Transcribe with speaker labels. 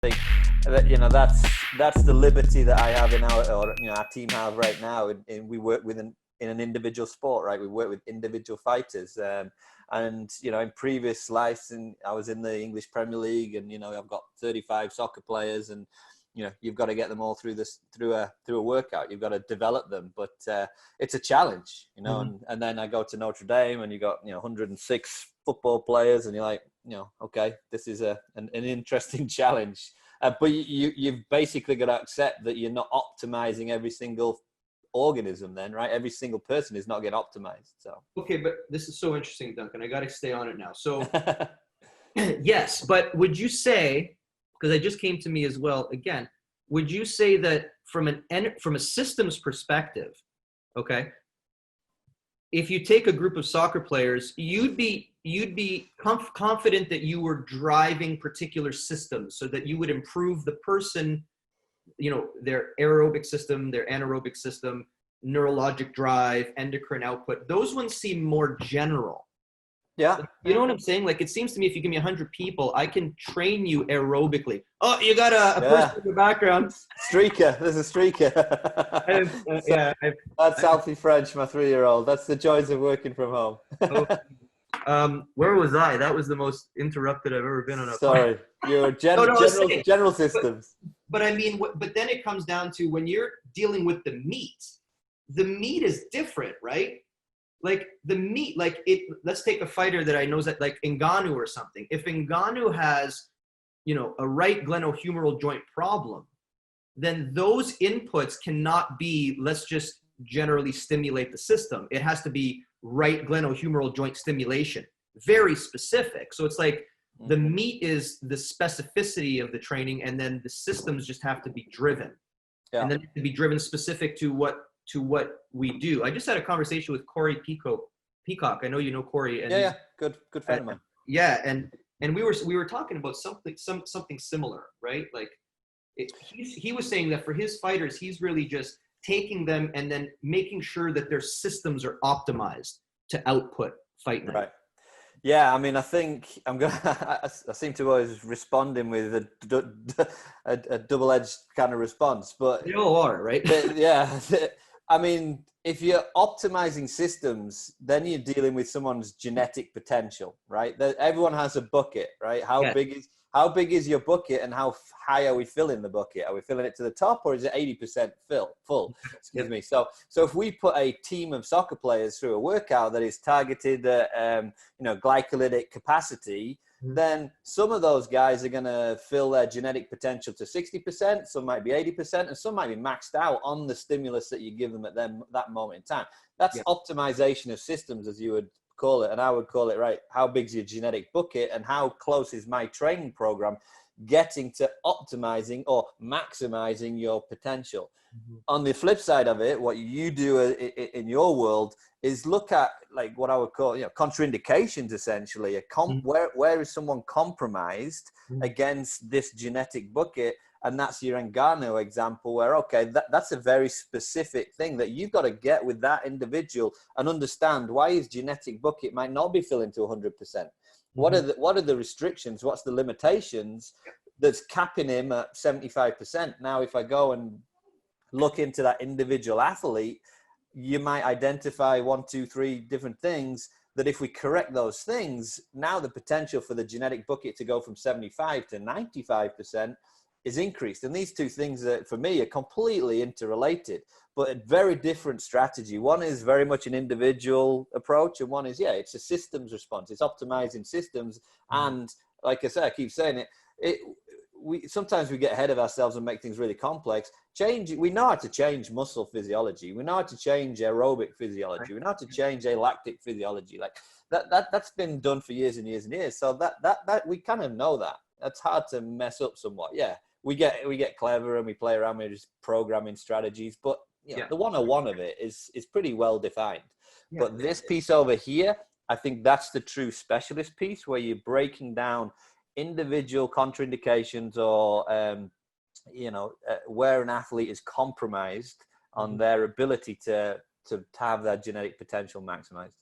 Speaker 1: think that, that's the liberty that I have in our team have right now. And we work in an individual sport, right? We work with individual fighters. And in previous lives, and I was in the English Premier League, and I've got 35 soccer players, and you've got to get them all through a workout. You've got to develop them, but it's a challenge,
Speaker 2: Mm-hmm.
Speaker 1: and then I go to Notre Dame, and you got 106 football players, and you're like, okay, this is an interesting challenge. But you've basically got to accept that you're not optimizing every single organism then, right? Every single person is not getting optimized. So
Speaker 2: Okay, but this is so interesting, Duncan. I got to stay on it now. So yes, but would you say, because it just came to me as well again, would you say that from a systems perspective, okay, if you take a group of soccer players, you'd be confident that you were driving particular systems so that you would improve the person, their aerobic system, their anaerobic system, neurologic drive, endocrine output. Those ones seem more general.
Speaker 1: yeah.
Speaker 2: You know what I'm saying? Like, it seems to me if you give me 100 people, I can train you aerobically. Oh, you got a person in the background.
Speaker 1: Streaker. There's a streaker. So
Speaker 2: Yeah.
Speaker 1: that's Alfie French, my 3-year-old. That's the joys of working from home.
Speaker 2: Oh, where was I? That was the most interrupted I've ever been on a podcast.
Speaker 1: Sorry, you're
Speaker 2: No, no, I was saying,
Speaker 1: general systems.
Speaker 2: but I mean, but then it comes down to when you're dealing with the meat is different, right? Like the meat, let's take a fighter that I know that like Ngannou or something. If Ngannou has, a right glenohumeral joint problem, then those inputs cannot be, let's just generally stimulate the system. It has to be right glenohumeral joint stimulation, very specific. So it's like the meat is the specificity of the training, and then the systems just have to be driven.
Speaker 1: Yeah.
Speaker 2: And then to be driven specific to what we do. I just had a conversation with Corey Peacock. I know you know Corey. And
Speaker 1: yeah, good friend of mine.
Speaker 2: Yeah, and we were talking about something similar, right? Like he was saying that for his fighters, he's really just taking them and then making sure that their systems are optimized to output fight night.
Speaker 1: Right. Yeah, I mean, I think I seem to always responding with a double-edged kind of response, but
Speaker 2: They all are, right?
Speaker 1: yeah. I mean, if you're optimizing systems, then you're dealing with someone's genetic potential, right? Everyone has a bucket, right? How big is your bucket, and how high are we filling the bucket? Are we filling it to the top, or is it 80% full? Excuse me. So if we put a team of soccer players through a workout that is targeted at, glycolytic capacity, then some of those guys are going to fill their genetic potential to 60%, some might be 80%, and some might be maxed out on the stimulus that you give them at that moment in time. That's optimization of systems, as you would call it, and I would call it, right, how big's your genetic bucket, and how close is my training program getting to optimizing or maximizing your potential. On the flip side of it, what you do in your world is look at, like, what I would call, contraindications, essentially. Where is someone compromised against this genetic bucket? And that's your Ngannou example, where, okay, that's a very specific thing that you've got to get with that individual and understand why his genetic bucket might not be filling to 100%. What are the restrictions? What's the limitations that's capping him at 75%? Now, if I go and look into that individual athlete, you might identify 1, 2, 3 different things that if we correct those things, now the potential for the genetic bucket to go from 75 to 95% is increased. And these two things, for me, are completely interrelated, but a very different strategy. One is very much an individual approach, and one is, it's a systems response. It's optimizing systems. And like I said, I keep saying we sometimes we get ahead of ourselves and make things really complex. We know how to change muscle physiology. We know how to change aerobic physiology. We know how to change alactic physiology. Like that's been done for years and years and years. So that we kind of know that. That's hard to mess up somewhat. Yeah, we get clever and we play around with just programming strategies, but the 101 of it is pretty well defined. But this piece over here, I think that's the true specialist piece, where you're breaking down individual contraindications or where an athlete is compromised on their ability to have their genetic potential maximized.